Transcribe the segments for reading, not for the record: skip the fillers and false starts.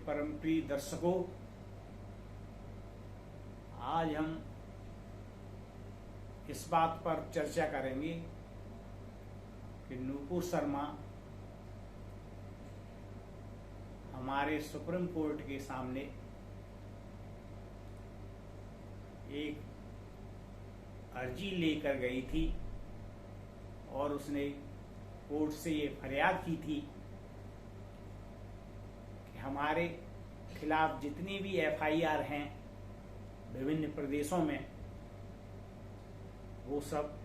परम प्रिय दर्शकों, आज हम इस बात पर चर्चा करेंगे कि नूपुर शर्मा हमारे सुप्रीम कोर्ट के सामने एक अर्जी लेकर गई थी और उसने कोर्ट से ये फरियाद की थी कि हमारे खिलाफ जितनी भी एफआईआर हैं विभिन्न प्रदेशों में, वो सब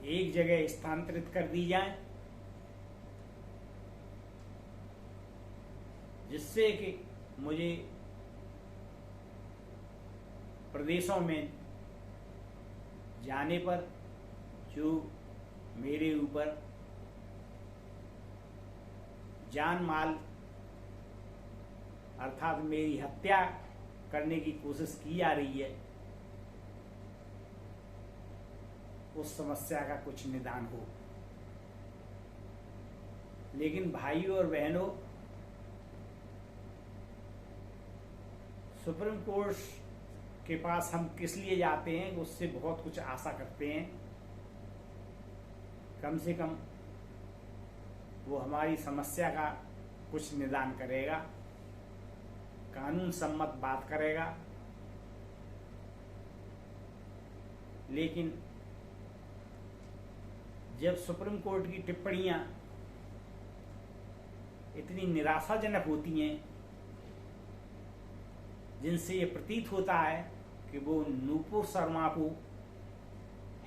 एक जगह स्थानांतरित कर दी जाए, जिससे कि मुझे प्रदेशों में जाने पर जो मेरे ऊपर जान माल अर्थात मेरी हत्या करने की कोशिश की जा रही है, उस समस्या का कुछ निदान हो। लेकिन भाइयों और बहनों, सुप्रीम कोर्ट के पास हम किस लिए जाते हैं? उससे बहुत कुछ आशा करते हैं, कम से कम वो हमारी समस्या का कुछ निदान करेगा, कानून सम्मत बात करेगा। लेकिन जब सुप्रीम कोर्ट की टिप्पणियां इतनी निराशाजनक होती हैं, जिनसे ये प्रतीत होता है कि वो नूपुर शर्मा को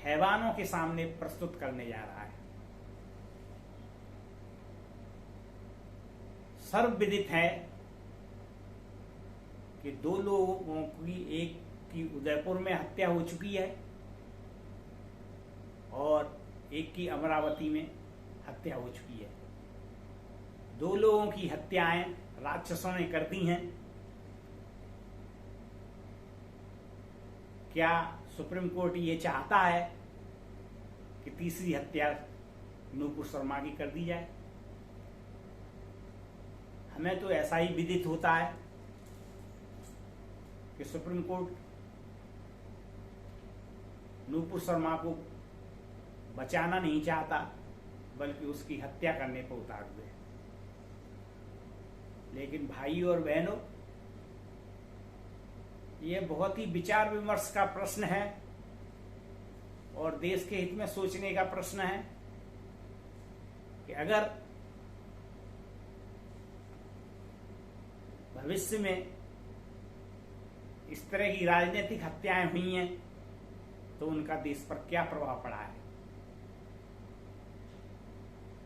हैवानों के सामने प्रस्तुत करने जा रहा है। सर्वविदित है कि दो लोगों की, एक की उदयपुर में हत्या हो चुकी है और एक की अमरावती में हत्या हो चुकी है। दो लोगों की हत्याएं राक्षसों ने कर दी हैं। क्या सुप्रीम कोर्ट ये चाहता है कि तीसरी हत्या नूपुर शर्मा की कर दी जाए? हमें तो ऐसा ही विदित होता है कि सुप्रीम कोर्ट नूपुर शर्मा को बचाना नहीं चाहता, बल्कि उसकी हत्या करने पर उतार हुए। लेकिन भाइयों और बहनों, यह बहुत ही विचार विमर्श का प्रश्न है और देश के हित में सोचने का प्रश्न है कि अगर भविष्य में इस तरह की राजनीतिक हत्याएं हुई हैं तो उनका देश पर क्या प्रभाव पड़ा है।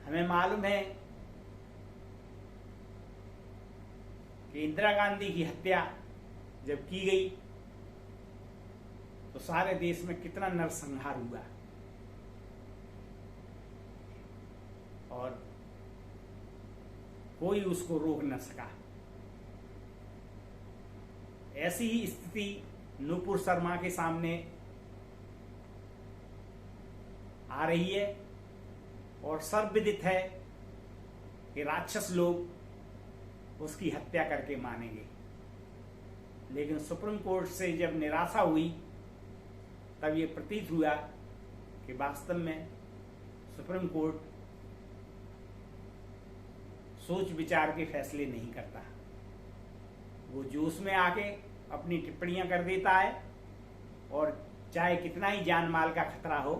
हमें मालूम है कि इंदिरा गांधी की हत्या जब की गई तो सारे देश में कितना नरसंहार हुआ और कोई उसको रोक न सका। ऐसी ही स्थिति नूपुर शर्मा के सामने आ रही है और सर्वविदित है कि राक्षस लोग उसकी हत्या करके मानेंगे। लेकिन सुप्रीम कोर्ट से जब निराशा हुई, तब ये प्रतीत हुआ कि वास्तव में सुप्रीम कोर्ट सोच विचार के फैसले नहीं करता। वो जोश में आके अपनी टिप्पणियां कर देता है और चाहे कितना ही जान माल का खतरा हो,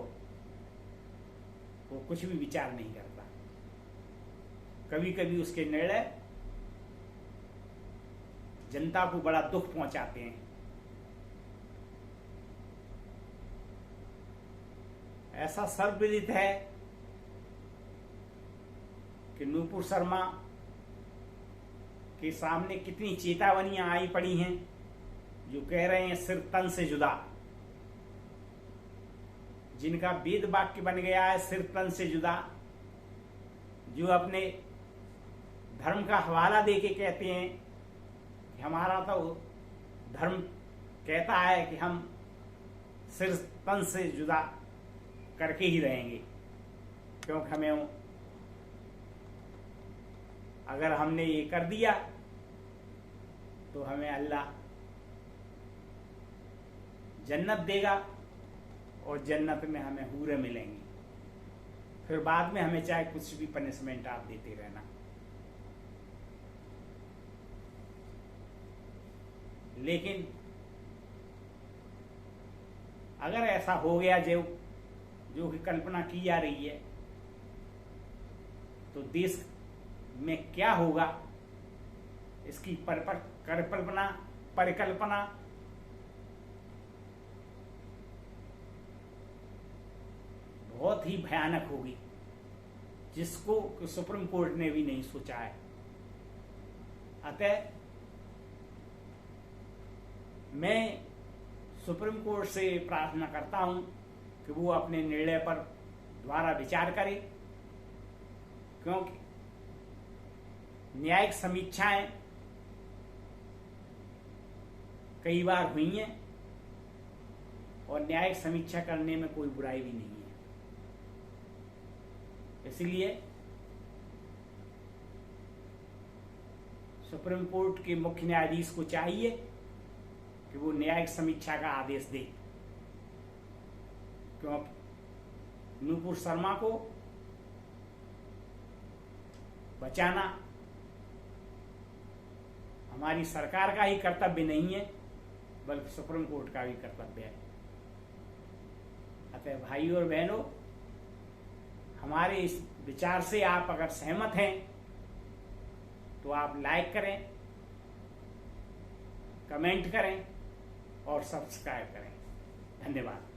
वो कुछ भी विचार नहीं करता। कभी कभी उसके निर्णय जनता को बड़ा दुख पहुंचाते हैं। ऐसा सर्वविदित है कि नूपुर शर्मा के सामने कितनी चेतावनियां आई पड़ी हैं, जो कह रहे हैं सिर तन से जुदा, जिनका वेद वाक्य बन गया है सिर तन से जुदा, जो अपने धर्म का हवाला देके कहते हैं कि हमारा तो धर्म कहता है कि हम सिर तन से जुदा करके ही रहेंगे, क्योंकि हमें अगर हमने ये कर दिया तो हमें अल्लाह जन्नत देगा और जन्नत में हमें हूरें मिलेंगी। फिर बाद में हमें चाहे कुछ भी पनिशमेंट आप देते रहना। लेकिन अगर ऐसा हो गया जो कि कल्पना की जा रही है, तो देश में क्या होगा इसकी परिकल्पना बहुत ही भयानक होगी, जिसको सुप्रीम कोर्ट ने भी नहीं सोचा है। अतः मैं सुप्रीम कोर्ट से प्रार्थना करता हूं कि वो अपने निर्णय पर दोबारा विचार करे, क्योंकि न्यायिक समीक्षाएं कई बार हुई हैं और न्यायिक समीक्षा करने में कोई बुराई भी नहीं है। इसलिए सुप्रीम कोर्ट के मुख्य न्यायाधीश को चाहिए कि वो न्यायिक समीक्षा का आदेश दे, क्योंकि नूपुर शर्मा को बचाना हमारी सरकार का ही कर्तव्य नहीं है, बल्कि सुप्रीम कोर्ट का भी कर्तव्य है। अतः भाइयों और बहनों, हमारे इस विचार से आप अगर सहमत हैं तो आप लाइक करें, कमेंट करें और सब्सक्राइब करें। धन्यवाद।